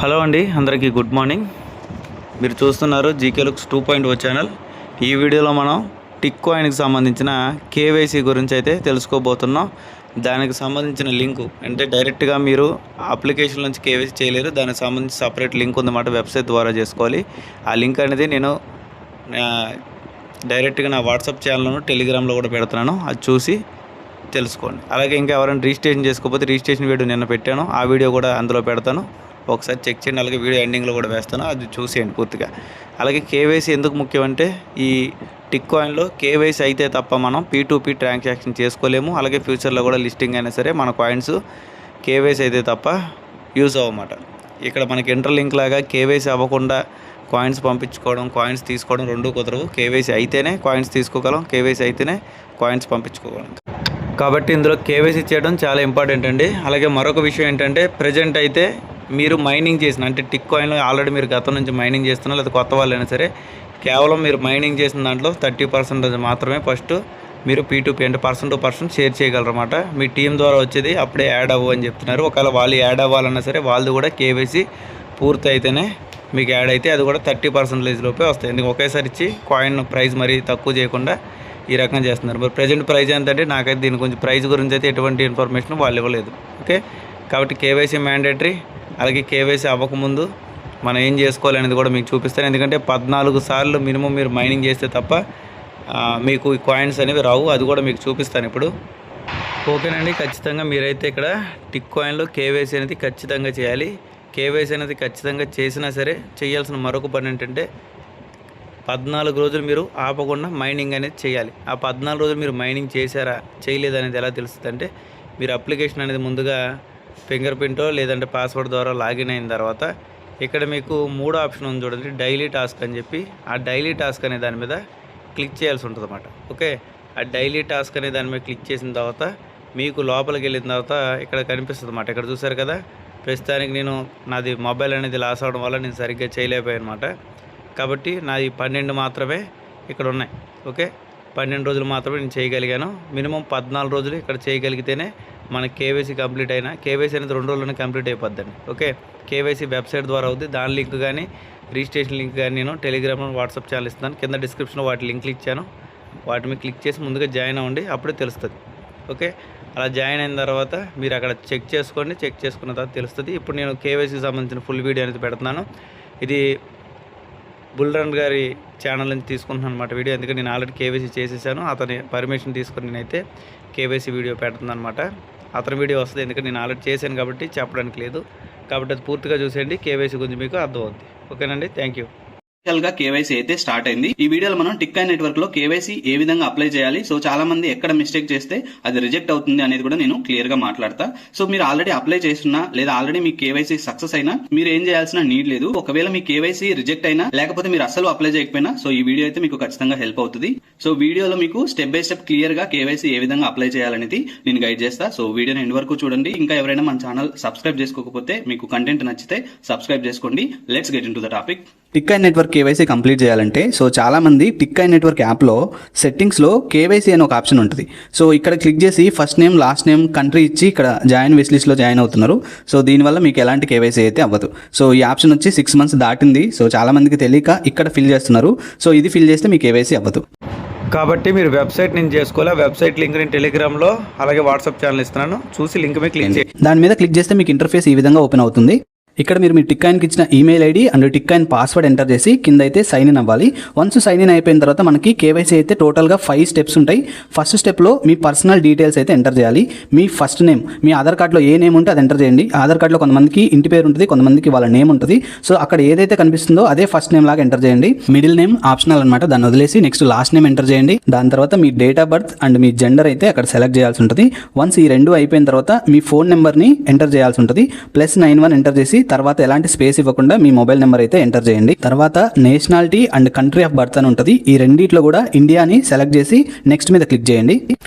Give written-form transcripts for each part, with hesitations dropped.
Hello అండి, అందరికీ good morning. మీరు చూస్తున్నారు జీకే లుక్స్ 2.0 ఛానల్. ఈ వీడియోలో మనం టిక్ కాయిన్కి సంబంధించిన కేవైసీ గురించి అయితే తెలుసుకోబోతున్నాం. దానికి సంబంధించిన లింకు అంటే డైరెక్ట్గా మీరు అప్లికేషన్ నుంచి కేవైసీ చేయలేరు. దానికి సంబంధించి సపరేట్ లింక్ ఉందన్నమాట, వెబ్సైట్ ద్వారా చేసుకోవాలి. ఆ లింక్ అనేది నేను డైరెక్ట్గా నా వాట్సాప్ ఛానల్ను టెలిగ్రామ్లో కూడా పెడుతున్నాను, అది చూసి తెలుసుకోండి. అలాగే ఇంకా ఎవరైనా రిజిస్ట్రేషన్ చేసుకోకపోతే రిజిస్ట్రేషన్ వీడియో నిన్న పెట్టాను, ఆ వీడియో కూడా అందులో పెడతాను, ఒకసారి చెక్ చేయండి. అలాగే వీడియో ఎండింగ్లో కూడా వేస్తాను, అది చూసేయండి పూర్తిగా. అలాగే కేవైసీ ఎందుకు ముఖ్యం అంటే ఈ టిక్ కాయిన్లో కేవైసీ అయితే తప్ప మనం P2P ట్రాన్సాక్షన్ చేసుకోలేము. అలాగే ఫ్యూచర్లో కూడా లిస్టింగ్ అయినా సరే మన కాయిన్స్ కేవైసీ అయితే తప్ప యూజ్ అవ్వమాట. ఇక్కడ మనకి ఇంటర్లింక్ లాగా కేవైసీ అవ్వకుండా కాయిన్స్ పంపించుకోవడం, కాయిన్స్ తీసుకోవడం రెండూ కుదరవు. కేవైసీ అయితేనే కాయిన్స్ తీసుకోగలం, కేవైసీ అయితేనే కాయిన్స్ పంపించుకోగలం. కాబట్టి ఇందులో కేవైసీ చేయడం చాలా ఇంపార్టెంట్ అండి. అలాగే మరొక విషయం ఏంటంటే ప్రజెంట్ అయితే మీరు మైనింగ్ చేసిన అంటే టిక్ కాయిన్లో ఆల్రెడీ మీరు గతం నుంచి మైనింగ్ చేస్తున్నారు, లేదా కొత్త వాళ్ళైనా సరే కేవలం మీరు మైనింగ్ చేసిన దాంట్లో 30% మాత్రమే ఫస్ట్ మీరు P2P అంటే పర్సన్ టు పర్సన్ షేర్ చేయగలరన్నమాట. మీ టీం ద్వారా వచ్చేది అప్పుడే యాడ్ అవ్వు అని చెప్తున్నారు. ఒకవేళ వాళ్ళు యాడ్ అవ్వాలన్నా సరే వాళ్ళది కూడా కేవైసీ పూర్తి అయితేనే మీకు యాడ్ అయితే అది కూడా 30% లోపే వస్తాయి. ఎందుకు ఒకేసారి ఇచ్చి కాయిన్ ప్రైస్ మరీ తక్కువ చేయకుండా ఈ రకంగా చేస్తున్నారు. మరి ప్రజెంట్ ప్రైస్ ఎంత అంటే నాకైతే దీని గురించి ప్రైస్ గురించి అయితే ఎటువంటి ఇన్ఫర్మేషన్ వాళ్ళు ఇవ్వలేదు. ఓకే, కాబట్టి కేవైసీ మ్యాండేటరీ. అలాగే కేవైసీ అవ్వకముందు మనం ఏం చేసుకోవాలి అనేది కూడా మీకు చూపిస్తాను. ఎందుకంటే 14 సార్లు మినిమం మీరు మైనింగ్ చేస్తే తప్ప మీకు ఈ కాయిన్స్ అనేవి రావు, అది కూడా మీకు చూపిస్తాను ఇప్పుడు. ఓకేనండి, ఖచ్చితంగా మీరైతే ఇక్కడ టిక్ కాయిన్లో కేవైసీ అనేది ఖచ్చితంగా చేయాలి. కేవైసీ అనేది ఖచ్చితంగా చేసినా సరే చేయాల్సిన మరొక పని ఏంటంటే 14 రోజులు మీరు ఆపకుండా మైనింగ్ అనేది చేయాలి. ఆ 14 రోజులు మీరు మైనింగ్ చేశారా చేయలేదు అనేది ఎలా తెలుస్తుంది అంటే మీరు అప్లికేషన్ అనేది ముందుగా ఫింగర్ ప్రింటో లేదంటే పాస్వర్డ్ ద్వారా లాగిన్ అయిన తర్వాత ఇక్కడ మీకు 3 ఆప్షన్ ఉంది చూడండి, డైలీ టాస్క్ అని చెప్పి. ఆ డైలీ టాస్క్ అనే దాని మీద క్లిక్ చేయాల్సి ఉంటుంది అన్నమాట. ఓకే, ఆ డైలీ టాస్క్ అనే దాని మీద క్లిక్ చేసిన తర్వాత మీకు లోపలికి వెళ్ళిన తర్వాత ఇక్కడ కనిపిస్తుంది అన్నమాట. ఇక్కడ చూసారు కదా, ప్రస్తుతానికి నేను నాది మొబైల్ అనేది లాస్ అవడం వల్ల నేను సరిగ్గా చేయలేకపోయాను అనమాట. కాబట్టి నాది 12 మాత్రమే ఇక్కడ ఉన్నాయి. ఓకే, 12 రోజులు మాత్రమే నేను చేయగలిగాను. మినిమం 14 రోజులు ఇక్కడ చేయగలిగితేనే మనకి కేవైసీ కంప్లీట్ అయినా. కేవైసీ అనేది 2 రోజుల్లోనే కంప్లీట్ అయిపోద్దండి. ఓకే, కేవైసీ వెబ్సైట్ ద్వారా అవుతుంది. దాని లింక్ కానీ రిజిస్ట్రేషన్ లింక్ కానీ నేను టెలిగ్రామ్లో వాట్సాప్ ఛానల్ ఇస్తాను, కింద డిస్క్రిప్షన్లో వాటి లింక్లు ఇచ్చాను. వాటి మీద క్లిక్ చేసి ముందుగా జాయిన్ అవ్వండి, అప్పుడే తెలుస్తుంది. ఓకే, అలా జాయిన్ అయిన తర్వాత మీరు అక్కడ చెక్ చేసుకోండి, చెక్ చేసుకున్న తర్వాత తెలుస్తుంది. ఇప్పుడు నేను కేవైసీకి సంబంధించిన ఫుల్ వీడియో అనేది పెడుతున్నాను. ఇది బుల్రన్ గారి ఛానల్ నుంచి తీసుకుంటున్నాను అనమాట వీడియో. ఎందుకంటే నేను ఆల్రెడీ కేవైసీ చేసేసాను, అతని పర్మిషన్ తీసుకొని నేనైతే కేవైసీ వీడియో పెడుతున్నాను అనమాట. అతని వీడియో వస్తుంది, ఎందుకంటే నేను ఆల్రెడీ చేశాను కాబట్టి చెప్పడానికి లేదు. కాబట్టి అది పూర్తిగా చూసేయండి, కేవైసీ గురించి మీకు అర్థమవుతుంది. ఓకేనండి, థ్యాంక్ యూ. గా కేవైసీ అయితే స్టార్ట్ అయింది. ఈ వీడియోలో మనం టిక్ కాయిన్ నెట్వర్క్ లో కేవైసీ ఏ విధంగా అప్లై చేయాలి, సో చాలా మంది ఎక్కడ మిస్టేక్ చేస్తే అది రిజెక్ట్ అవుతుంది అనేది కూడా నేను క్లియర్ గా మాట్లాడతా. సో మీరు ఆల్రెడీ అప్లై చేస్తున్నా లేదా ఆల్రెడీ మీ కేవైసీ సక్సెస్ అయినా మీరు ఏం చేయాల్సిన నీడ్ లేదు. ఒకవేళ మీ కేవైసీ రిజెక్ట్ అయినా లేకపోతే మీరు అసలు అప్లై చేయకపోయినా సో ఈ వీడియో అయితే మీకు ఖచ్చితంగా హెల్ప్ అవుతుంది. సో వీడియోలో మీకు స్టెప్ బై స్టెప్ క్లియర్ గా కేవైసీ ఏ విధంగా అప్లై చేయాలనేది నేను గైడ్ చేస్తా. సో వీడియోని ఎండ్ వరకు చూడండి. ఇంకా ఎవరైనా మన ఛానల్ సబ్స్క్రైబ్ చేసుకోకపోతే మీకు కంటెంట్ నచ్చితే సబ్స్క్రైబ్ చేసుకోండి. Let's get in to the topic. Tick coin network KYC complete చేయాలంటే సో చాలా మంది టిక్ కాయిన్ నెట్వర్క్ యాప్లో సెట్టింగ్స్లో కేవైసీ అని ఒక ఆప్షన్ ఉంటుంది. సో ఇక్కడ క్లిక్ చేసి first name last name country ఇచ్చి ఇక్కడ జాయిన్ విష్ లిస్ట్లో జాయిన్ అవుతున్నారు. సో దీనివల్ల మీకు ఎలాంటి కేవైసీ అయితే అవ్వదు. సో ఈ ఆప్షన్ వచ్చి 6 months దాటింది. సో చాలా మందికి తెలియక ఇక్కడ ఫిల్ చేస్తున్నారు. సో ఇది ఫిల్ చేస్తే మీ కేవైసీ అవ్వదు. కాబట్టి మీరు వెబ్సైట్ నుంచి చేసుకోవాలి. వెబ్సైట్ లింక్ నేను టెలిగ్రామ్లో అలాగే వాట్సాప్ ఛానల్ ఇస్తున్నాను, చూసి లింక్ మీద క్లిక్ చేయండి. దాని మీద క్లిక్ చేస్తే మీకు ఇంటర్ఫేస్ ఈ విధంగా ఓపెన్ అవుతుంది. ఇక్కడ మీరు మీ టిక్ కాయిన్కి ఇచ్చిన email ID and tick coin password enter చేసి కింద అయితే సైన్ ఇన్ అవ్వాలి. వన్స్ సైన్ ఇన్ అయిపోయిన తర్వాత మనకి కేవైసీ అయితే టోటల్గా 5 స్టెప్స్ ఉంటాయి. ఫస్ట్ స్టెప్లో మీ పర్సనల్ డీటెయిల్స్ అయితే ఎంటర్ చేయాలి. మీ ఫస్ట్ నేమ్, మీ ఆధార్ కార్డులో ఏ నేమ్ ఉంటే అది ఎంటర్ చేయండి. ఆధార్ కార్డులో కొంతమందికి ఇంటి పేరు ఉంటుంది, కొంతమందికి వాళ్ళ నేమ్ ఉంటుంది. సో అక్కడ ఏదైతే కనిపిస్తుందో అదే ఫస్ట్ నేమ్ లాగా ఎంటర్ చేయండి. మిడిల్ నేమ్ ఆప్షనల్ అనమాట, దాన్ని వదిలేసి నెక్స్ట్ లాస్ట్ నేమ్ ఎంటర్ చేయండి. దాని తర్వాత మీ డేట్ ఆఫ్ బర్త్ అండ్ మీ జెండర్ అయితే అక్కడ సెలెక్ట్ చేయాల్సి ఉంటుంది. వన్స్ ఈ 2 అయిపోయిన తర్వాత మీ ఫోన్ నెంబర్ని ఎంటర్ చేయాల్సి ఉంటుంది. +91 ఎంటర్ చేసి తర్వాత ఎలాంటి స్పేస్ ఇవ్వకుండా మీ మొబైల్ నెంబర్ అయితే ఎంటర్ చేయండి. తర్వాత nationality and country of birth అని ఉంటుంది. ఈ రెండిట్లో కూడా ఇండియాని సెలెక్ట్ చేసి నెక్స్ట్ మీద క్లిక్ చేయండి.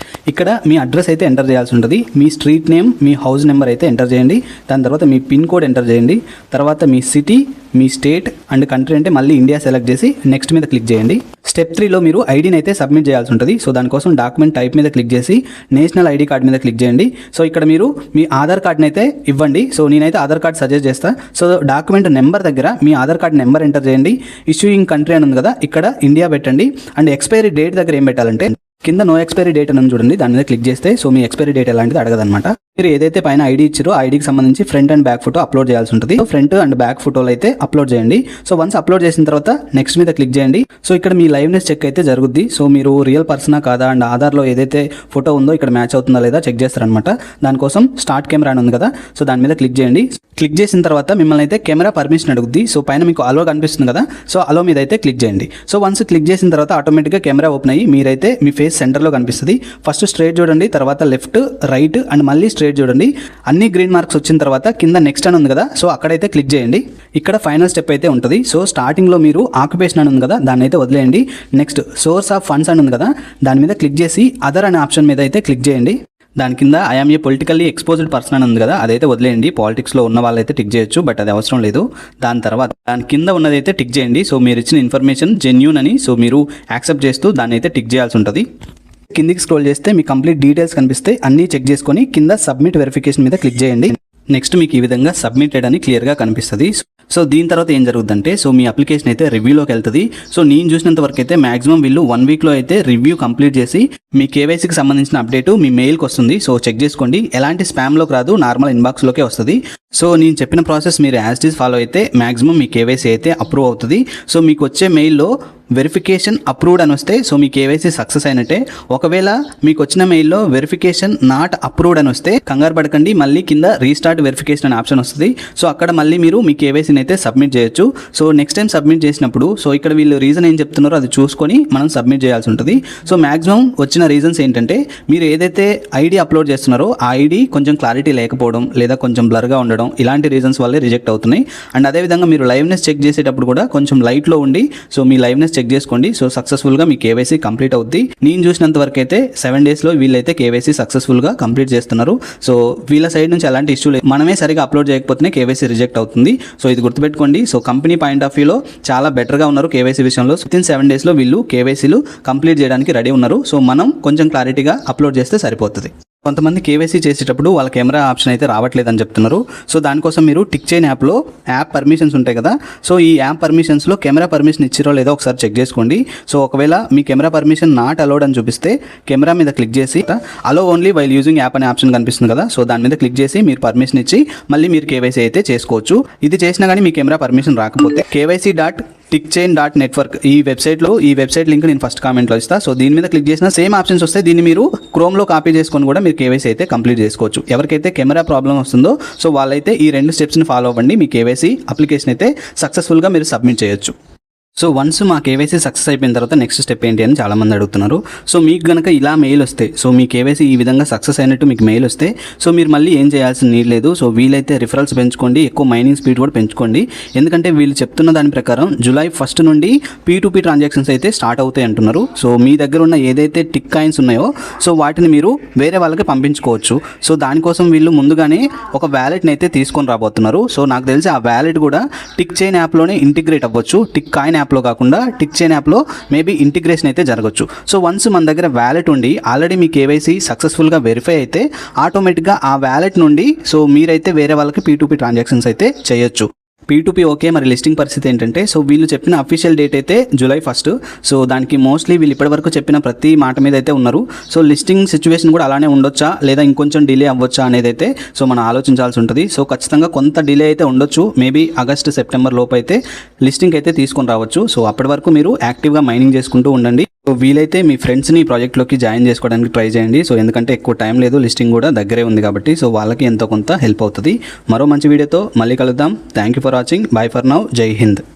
ఇక్కడ మీ అడ్రస్ అయితే ఎంటర్ చేయాల్సి ఉంటుంది. మీ స్ట్రీట్ నేమ్, మీ హౌస్ నెంబర్ అయితే ఎంటర్ చేయండి. దాని తర్వాత మీ పిన్ కోడ్ ఎంటర్ చేయండి. తర్వాత మీ సిటీ మీ స్టేట్ అండ్ కంట్రీ అంటే మళ్ళీ ఇండియా సెలెక్ట్ చేసి నెక్స్ట్ మీద క్లిక్ చేయండి. స్టెప్ 3లో మీరు ఐడిని అయితే సబ్మిట్ చేయాల్సి ఉంటుంది. సో దానికోసం డాక్యుమెంట్ టైప్ మీద క్లిక్ చేసి నేషనల్ ఐడి కార్డ్ మీద క్లిక్ చేయండి. సో ఇక్కడ మీరు మీ ఆధార్ కార్డ్ని అయితే ఇవ్వండి. సో నేనైతే ఆధార్ కార్డ్ సజెస్ట్ చేస్తాను. సో డాక్యుమెంట్ నెంబర్ దగ్గర మీ ఆధార్ కార్డ్ నెంబర్ ఎంటర్ చేయండి. ఇష్యూయింగ్ కంట్రీ అని ఉంది కదా, ఇక్కడ ఇండియా పెట్టండి. అండ్ ఎక్స్పైరీ డేట్ దగ్గర ఏం పెట్టాలంటే కింద నో ఎక్స్పైరీ డేట్ అని చూడండి, దాని మీద క్లిక్ చేస్తే సో మీ ఎక్స్పైరీ డేట్ ఎలాంటిది అడగదన్నమాట. మీరు ఏదైతే పైన ఐడి ఇచ్చారో ఐడికి సంబంధించి front and back photo upload చేయాల్సి ఉంటుంది. సో ఫ్రంట్ అండ్ బ్యాక్ ఫోటోలు అయితే అప్లోడ్ చేయండి. సో వన్స్ అప్లోడ్ చేసిన తర్వాత నెక్స్ట్ మీద క్లిక్ చేయండి. సో ఇక్కడ మీ లైవ్నెస్ చెక్ అయితే జరుగుద్ది. సో మీరు రియల్ పర్సనా కాదా అండ్ ఆధార్లో ఏదైతే ఫోటో ఉందో ఇక్కడ మ్యాచ్ అవుతుందా లేదా చెక్ చేస్తారనమాట. దానికోసం స్టార్ట్ కెమెరా అని ఉంది కదా, సో దాని మీద క్లిక్ చేయండి. క్లిక్ చేసిన తర్వాత మిమ్మల్ని అయితే కెమెరా పర్మిషన్ అడుగుద్ది. సో పైన మీకు అలో కనిపిస్తుంది కదా, సో అలో మీద అయితే క్లిక్ చేయండి. సో వన్స్ క్లిక్ చేసిన తర్వాత ఆటోమేటిక్గా కెమెరా ఓపెన్ అయ్యి మీరైతే మీ ఫేస్ సెంటర్లో కనిపిస్తుంది. ఫస్ట్ స్ట్రైట్ చూడండి, తర్వాత లెఫ్ట్, రైట్ అండ్ మళ్ళీ స్ట్రైట్ చూడండి. అన్ని గ్రీన్ మార్క్స్ వచ్చిన తర్వాత కింద నెక్స్ట్ అని ఉంది కదా, సో అక్కడైతే క్లిక్ చేయండి. ఇక్కడ ఫైనల్ స్టెప్ అయితే ఉంటుంది. సో స్టార్టింగ్లో మీరు ఆక్యుపేషన్ అని ఉంది కదా, దాన్ని అయితే వదిలేయండి. నెక్స్ట్ సోర్స్ ఆఫ్ ఫండ్స్ అని ఉంది కదా, దాని మీద క్లిక్ చేసి అదర్ అనే ఆప్షన్ మీద అయితే క్లిక్ చేయండి. దాని కింద I'm a politically exposed person అని ఉంది కదా, అదైతే వదిలేయండి. పాలిటిక్స్లో ఉన్న వాళ్ళైతే టిక్ చేయొచ్చు, బట్ అది అవసరం లేదు. దాని తర్వాత దాని కింద ఉన్నదైతే టిక్ చేయండి. సో మీరు ఇచ్చిన ఇన్ఫర్మేషన్ జెన్యూన్ అని, సో మీరు యాక్సెప్ట్ చేస్తూ దాన్ని అయితే టిక్ చేయాల్సి ఉంటుంది. కిందికి స్క్రోల్ చేస్తే మీ కంప్లీట్ డీటెయిల్స్ కనిపిస్తే అన్నీ చెక్ చేసుకొని కింద సబ్మిట్ వెరిఫికేషన్ మీద క్లిక్ చేయండి. నెక్స్ట్ మీకు ఈ విధంగా సబ్మిటెడ్ అని క్లియర్గా కనిపిస్తుంది. సో దీని తర్వాత ఏం జరుగుతుందంటే సో మీ అప్లికేషన్ అయితే రివ్యూలోకి వెళ్తుంది. సో నేను చూసినంత వరకు అయితే మాక్సిమం వీళ్ళు 1 వీక్లో అయితే రివ్యూ కంప్లీట్ చేసి మీ కేవైసీకి సంబంధించిన అప్డేట్ మీ మెయిల్కి వస్తుంది. సో చెక్ చేసుకోండి, ఎలాంటి స్పామ్లోకి రాదు, నార్మల్ ఇన్బాక్స్లోకే వస్తుంది. సో నేను చెప్పిన ప్రాసెస్ మీరు యాజ్ ఇట్ ఈస్ ఫాలో అయితే మాక్సిమం మీ కేవైసీ అయితే అప్రూవ్ అవుతుంది. సో మీకు వచ్చే మెయిల్లో వెరిఫికేషన్ అప్రూవ్డ్ అని వస్తే సో మీ కేవైసీ సక్సెస్ అయినట్టే. ఒకవేళ మీకు వచ్చిన మెయిల్లో వెరిఫికేషన్ నాట్ అప్రూవ్డ్ అని వస్తే కంగారు పడకండి, మళ్ళీ కింద రీస్టార్ట్ వెరిఫికేషన్ అనే ఆప్షన్ వస్తుంది. సో అక్కడ మళ్ళీ మీరు మీ కేవైసీని అయితే సబ్మిట్ చేయొచ్చు. సో నెక్స్ట్ టైం సబ్మిట్ చేసినప్పుడు సో ఇక్కడ వీళ్ళు రీజన్ ఏం చెప్తున్నారో అది చూసుకొని మనం సబ్మిట్ చేయాల్సి ఉంటుంది. సో మాక్సిమం వచ్చిన రీజన్స్ ఏంటంటే మీరు ఏదైతే ఐడి అప్లోడ్ చేస్తున్నారో ఆ ఐడి కొంచెం క్లారిటీ లేకపోవడం లేదా కొంచెం బ్లర్గా ఉండడం, ఇలాంటి రీజన్స్ వల్లే రిజెక్ట్ అవుతున్నాయి. అండ్ అదేవిధంగా మీరు లైవ్నెస్ చెక్ చేసేటప్పుడు కూడా కొంచెం లైట్లో ఉండి సో మీ లైవ్నెస్ చెక్ చేసుకోండి. సో సక్సెస్ఫుల్గా మీ కేవైసీ కంప్లీట్ అవుద్ది. నేను చూసినంత వరకు అయితే 7 డేస్లో వీళ్ళైతే కేవైసీ సక్సెస్ఫుల్గా కంప్లీట్ చేస్తున్నారు. సో వీళ్ళ సైడ్ నుంచి ఎలాంటి ఇష్యూ లేదు, మనమే సరిగా అప్లోడ్ చేయకపోతేనే కేవైసీ రిజెక్ట్ అవుతుంది. సో ఇది గుర్తుపెట్టుకోండి. సో కంపెనీ పాయింట్ ఆఫ్ వ్యూలో చాలా బెటర్గా ఉన్నారు కేవైసీ విషయంలో. వితిన్ 7 డేస్లో వీళ్ళు కేవైసీలు కంప్లీట్ చేయడానికి రెడీ ఉన్నారు. సో మనం కొంచెం క్లారిటీగా అప్లోడ్ చేస్తే సరిపోతుంది. కొంతమంది కేవైసీ చేసేటప్పుడు వాళ్ళ కెమెరా ఆప్షన్ అయితే రావట్లేదని చెప్తున్నారు. సో దానికోసం మీరు టిక్ చైన్ యాప్లో యాప్ పర్మిషన్స్ ఉంటాయి కదా, సో ఈ యాప్ పర్మిషన్స్లో కెమెరా పర్మిషన్ ఇచ్చిరో లేదో ఒకసారి చెక్ చేసుకోండి. సో ఒకవేళ మీ కెమెరా పర్మిషన్ నాట్ అలౌడ్ అని చూపిస్తే కెమెరా మీద క్లిక్ చేసి అలో ఓన్లీ వైల్ యూజింగ్ యాప్ అనే ఆప్షన్ కనిపిస్తుంది కదా, సో దాని మీద క్లిక్ చేసి మీరు పర్మిషన్ ఇచ్చి మళ్ళీ మీరు కేవైసీ అయితే చేసుకోవచ్చు. ఇది చేసినా కానీ మీ కెమెరా పర్మిషన్ రాకపోతే KYC.tickchain.network ఈ వెబ్సైట్ లింక్ నేను ఫస్ట్ కామెంట్లో ఇస్తాను. సో దీని మీద క్లిక్ చేసిన సేమ్ ఆప్షన్స్ వస్తాయి. దీన్ని మీరు క్రోమ్లో కాపీ చేసుకొని కూడా మీరు కేవైసీ అయితే కంప్లీట్ చేసుకోవచ్చు. ఎవరికైతే కెమెరా ప్రాబ్లం వస్తుందో సో వాళ్ళైతే ఈ 2 స్టెప్స్ని ఫాలో అవ్వండి. మీ కేవైసీ అప్లికేషన్ అయితే సక్సెస్ఫుల్గా మీరు సబ్మిట్ చేయొచ్చు. సో వన్స్ మా కేవైసీ సక్సెస్ అయిపోయిన తర్వాత నెక్స్ట్ స్టెప్ ఏంటి అని చాలామంది అడుగుతున్నారు. సో మీకు కనుక ఇలా మెయిల్ వస్తే, సో మీ కేవైసీ ఈ విధంగా సక్సెస్ అయినట్టు మీకు మెయిల్ వస్తే సో మీరు మళ్ళీ ఏం చేయాల్సిన నీడ్ లేదు. సో వీలైతే రిఫరల్స్ పెంచుకోండి, ఎక్కువ మైనింగ్ స్పీడ్ కూడా పెంచుకోండి. ఎందుకంటే వీళ్ళు చెప్తున్న దాని ప్రకారం జూలై 1 నుండి P2P ట్రాన్సాక్షన్స్ అయితే స్టార్ట్ అవుతాయి అంటున్నారు. సో మీ దగ్గర ఉన్న ఏదైతే టిక్ కాయిన్స్ ఉన్నాయో సో వాటిని మీరు వేరే వాళ్ళకి పంపించుకోవచ్చు. సో దానికోసం వీళ్ళు ముందుగానే ఒక వ్యాలెట్ని అయితే తీసుకొని రాబోతున్నారు. సో నాకు తెలిసి ఆ వ్యాలెట్ కూడా టిక్ చైన్ యాప్లోనే ఇంటిగ్రేట్ అవ్వచ్చు. టిక్ కాయిన్ యాప్లో కాకుండా టిక్ చైన్ యాప్లో మేబీ ఇంటిగ్రేషన్ అయితే జరగచ్చు. సో వన్స్ మన దగ్గర వ్యాలెట్ ఉండి ఆల్రెడీ మీ కేవైసీ సక్సెస్ఫుల్గా వెరిఫై అయితే ఆటోమేటిక్గా ఆ వ్యాలెట్ నుండి సో మీరైతే వేరే వాళ్ళకి P2P ట్రాన్సాక్షన్స్ అయితే చేయొచ్చు. P2P ఓకే, మరి లిస్టింగ్ పరిస్థితి ఏంటంటే సో వీళ్ళు చెప్పిన అఫీషియల్ డేట్ అయితే జూలై 1. సో దానికి మోస్ట్లీ వీళ్ళు ఇప్పటివరకు చెప్పిన ప్రతి మాట మీద అయితే ఉన్నారు. సో లిస్టింగ్ సిచ్యువేషన్ కూడా అలానే ఉండొచ్చా లేదా ఇంకొంచెం డిలే అవ్వచ్చా అనేది అయితే సో మనం ఆలోచించాల్సి ఉంటుంది. సో ఖచ్చితంగా కొంత డిలే అయితే ఉండొచ్చు. మేబీ ఆగస్ట్ సెప్టెంబర్ లోపు అయితే లిస్టింగ్ అయితే తీసుకొని రావచ్చు. సో అప్పటి వరకు మీరు యాక్టివ్గా మైనింగ్ చేసుకుంటూ ఉండండి. సో వీలైతే మీ ఫ్రెండ్స్ని ఈ ప్రాజెక్ట్లోకి జాయిన్ చేసుకోవడానికి ట్రై చేయండి. సో ఎందుకంటే ఎక్కువ టైం లేదు, లిస్టింగ్ కూడా దగ్గరే ఉంది కాబట్టి సో వాళ్ళకి ఎంతో కొంత హెల్ప్ అవుతుంది. మరో మంచి వీడియోతో మళ్ళీ కలుద్దాం. Thank you for watching. By for now. జై హింద్.